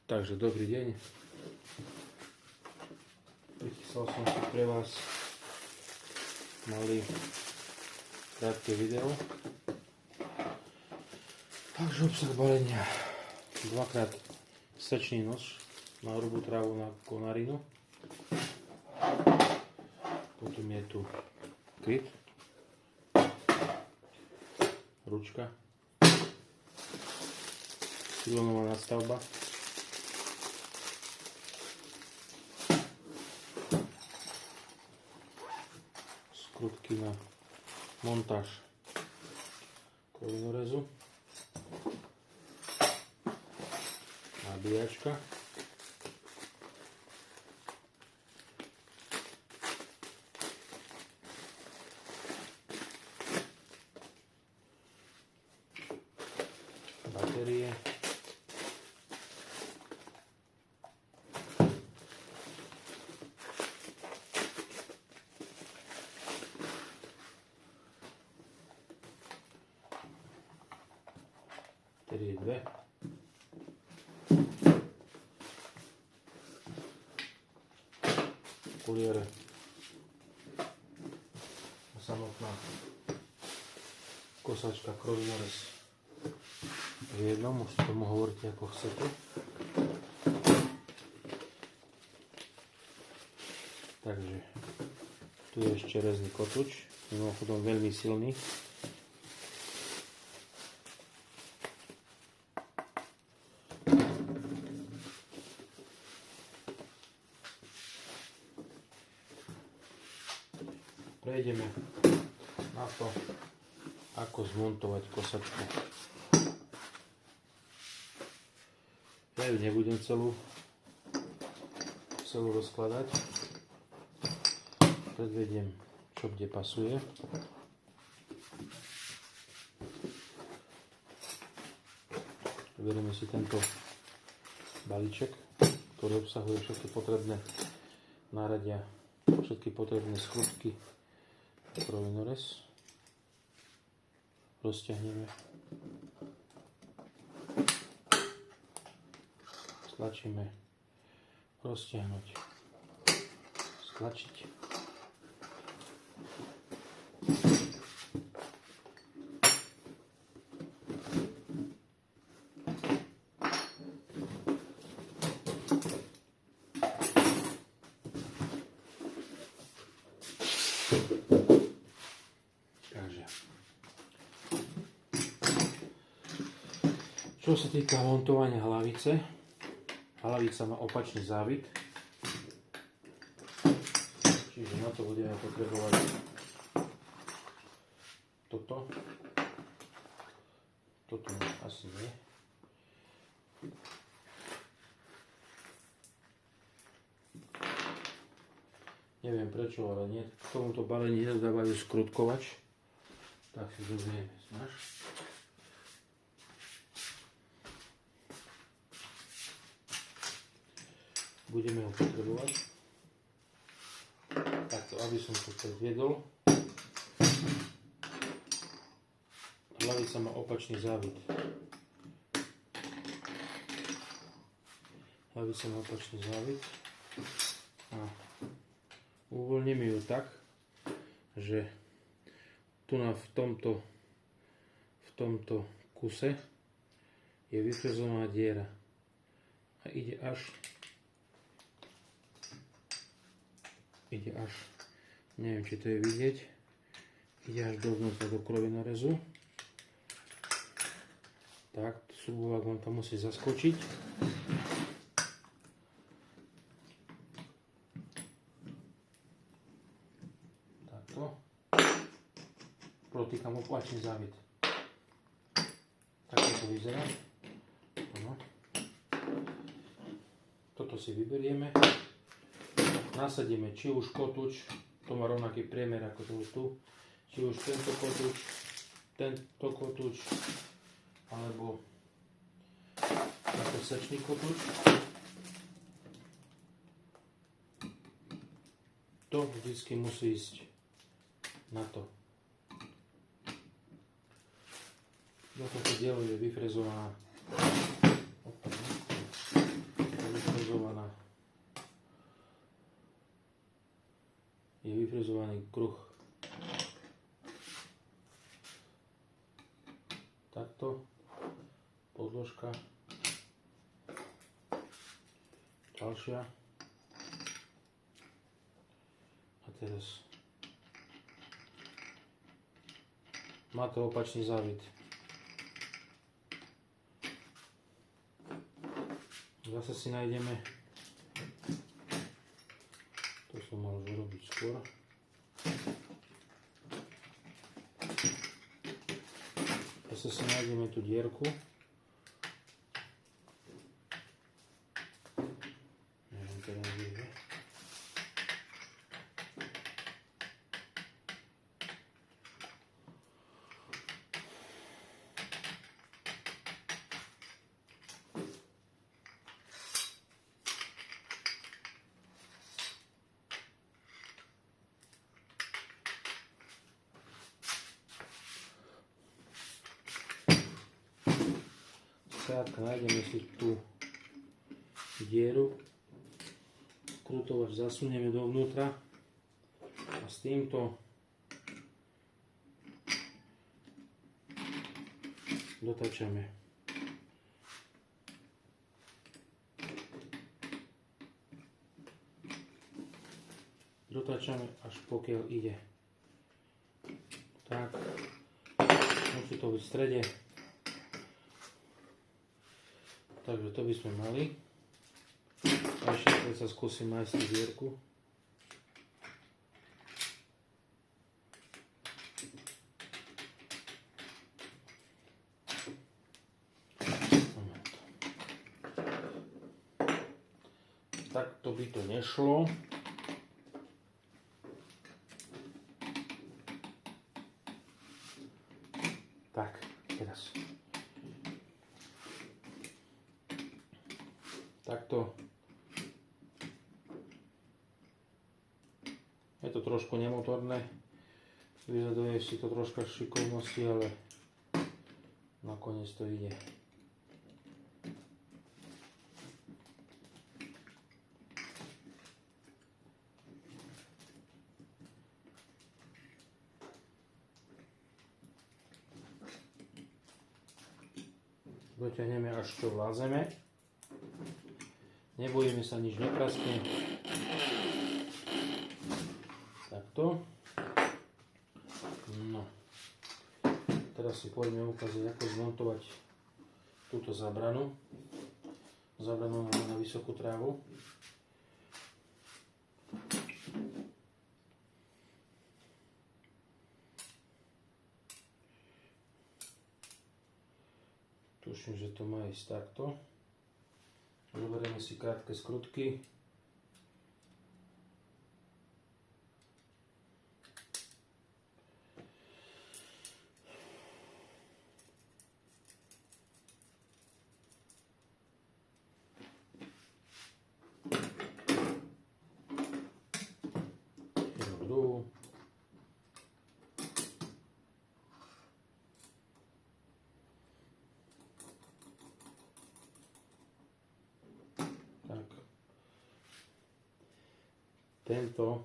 Takže dobrý deň. Prichystal som si pre vás malý krátke video. Takže obsah balenia. Dvakrát sečný nož na hrubú trávu na konarinu. Potom je tu kryt, ručka, silonová nadstavba, skrutky na montáž kolinorezu, nabíjačka, batérie, batérie 2, kuliere a samotná kosačka kolinorez v jednom, už tomu hovoríte ako chcete. Takže tu je ešte rezný kotúč, mimochodom veľmi silný. Prejdeme na to, ako zmontovať kosačku. Ja ju nebudem celú rozkladať. Predvediem, čo kde pasuje. Berieme si tento balíček, ktorý obsahuje všetky potrebné náradia, všetky potrebné skrutky, kolinorez. Rozťahneme. Stlačíme. Rozťahnuť. Stlačiť. Čo sa týka montovania hlavice, hlavica má opačný závit, čiže na to budeme potrebovať toto asi nie. Neviem prečo, ale nie, k tomuto balení nedodávajú skrutkovač, tak si zoberieme snáš. Budeme ho potrebovať. Takto, aby som to predviedol. Hlavica má opačný závit. Hlavica má opačný závit. A uvoľníme ju tak, že tu v tomto kuse je vyfrezovaná diera. A ide až, neviem či to je vidieť, ide až dovnútra do kolinorezu. Tak, súbovák vám tam musí zaskočiť. Takto. Protýkam opačný závit. Takto to vyzerá. Ano. Toto si vyberieme. Nasadíme či už kotúč, to má rovnaký priemer ako tu, či už tento kotúč, alebo tento sečný kotúč. To vždycky musí ísť na to. Do toto dielo je vyfrezovaná vyfrizovaný kruh. Takto, podložka, ďalšia a teraz má to opačný závit. Zase si nájdeme, to som mal už urobiť skôr. Zase si nájdeme tú dierku. Neviem teraz, kde je. Skrátka, nájdeme si tú dieru, krutovač zasunieme dovnútra a s týmto dotačame. Dotačame až pokiaľ ide. Tak, musí to byť v strede. Takže to by sme mali. A ešte sa skúsim nájsť tú dierku. Takto by to nešlo. Tak, teraz. Takto. Je to trošku nemotorné, vyžaduje si to troška šikovnosti, ale nakoniec to ide. Dotiahneme až čo vlázeme. Nebojíme sa, nič nepraskne. Takto. No. Teraz si poďme ukázať, ako zmontovať túto zábranu. Zábranu na vysokú trávu. Tuším, že to má ísť takto. Zoberieme si krátke skrutky. Jednu druhú. Tento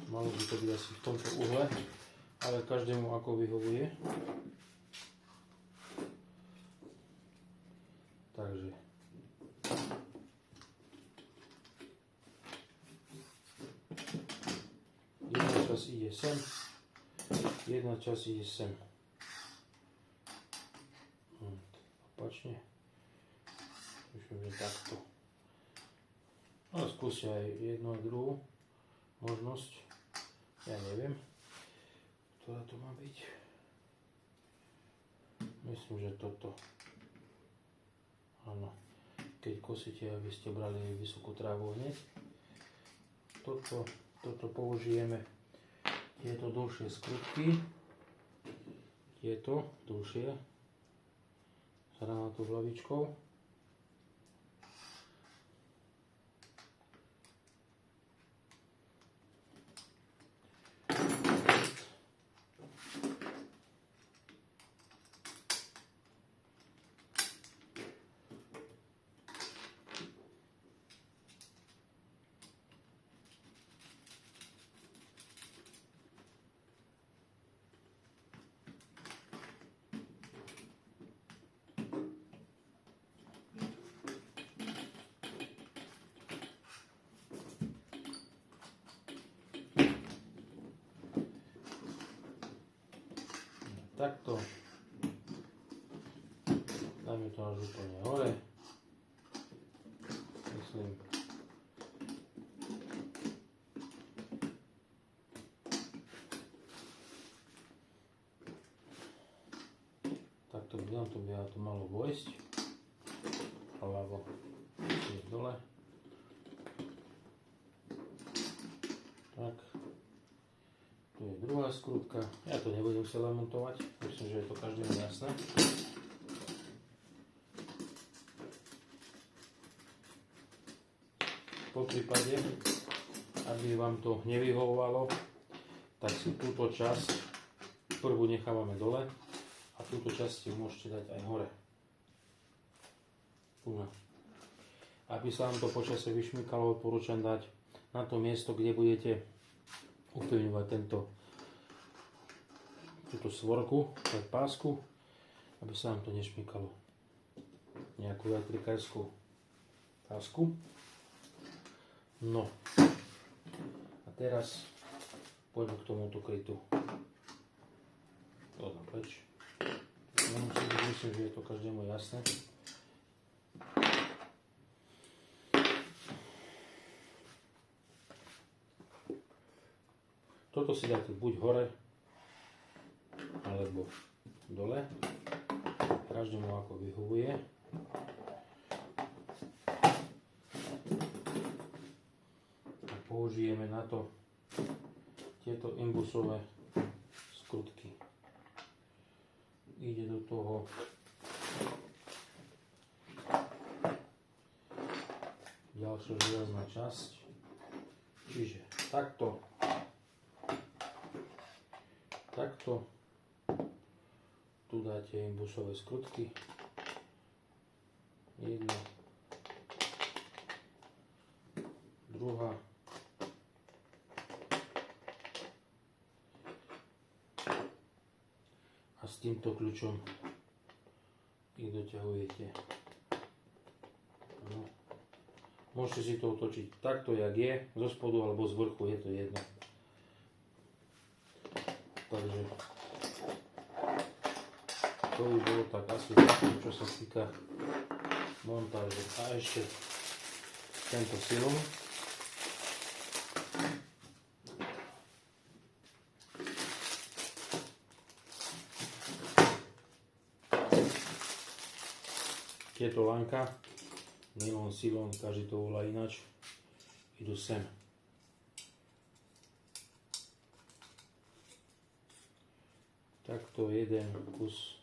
malo by to byť asi v tomto uhle, ale každému ako vyhovuje. Takže jedna časť ide sem, jedna časť ide sem. Opačne. Myslím, že takto. Ale skúsia aj jednu a druhú možnosť. Ja neviem, ktorá to má byť. Myslím, že toto. Áno. Keď kosíte, aby ste brali vysokú trávu hneď. Toto použijeme. Tieto dlhšie skrutky. Tieto dlhšie. S hranátou hlavičkou. takto. Dáme to až úplne hore. Myslím. Takto by nám to malo vojsť. Alebo dole. Tak. Tu je druhá skrutka. Ja to nebudem celé montovať. Myslím, že je to každému jasné. Po prípade, aby vám to nevyhovovalo, tak si túto časť prvú nechávame dole a túto časť si môžete dať aj hore. Aby sa vám to počasie vyšmykalo, odporúčam dať na to miesto, kde budete upevňovať túto svorku, tak pásku, aby sa vám to nešmykalo. Nejakú elektrikárskú pásku. No a teraz poďme k tomuto krytu. To dám preč. Myslím, že je to každému jasné. Toto si dáte buď hore, alebo dole. Každému ako vyhovuje. A použijeme na to tieto imbusové skrutky. Ide do toho ďalšia železná časť. Čiže takto tu dáte imbusové skrutky, jedna, druhá, a s týmto kľúčom ich doťahujete. No. Môžete si to otočiť takto, jak je, zo spodu alebo z vrchu, je to jedno. Takže to by bolo tak asi také, čo sa týka montáže. A ešte tento silon. Tieto lanka, nylon, silon, každý to volá ináč, idú sem. Takto jeden kus,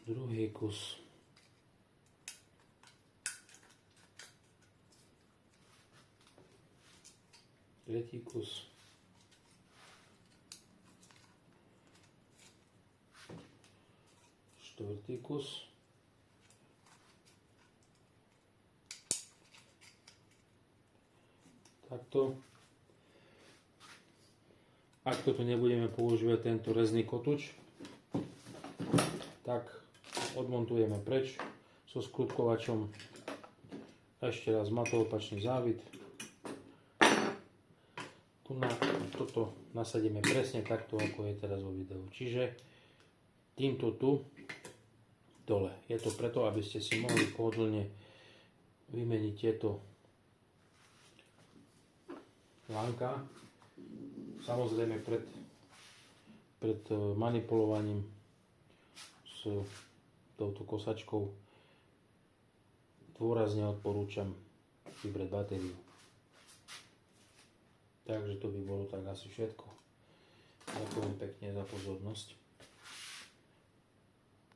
druhý kus, tretí kus, štvrtý kus, takto. Ak toto nebudeme používať tento rezný kotúč, tak odmontujeme preč so skrutkovačom. Ešte raz matoopačný závit. Toto nasadíme presne takto, ako je teraz vo videu. Čiže týmto tu dole. Je to preto, aby ste si mohli pohodlne vymeniť tieto lánka. Samozrejme pred manipulovaním s touto kosačkou dôrazne odporúčam vybrať batériu. Takže to by bolo tak asi všetko. Ďakujem pekne za pozornosť.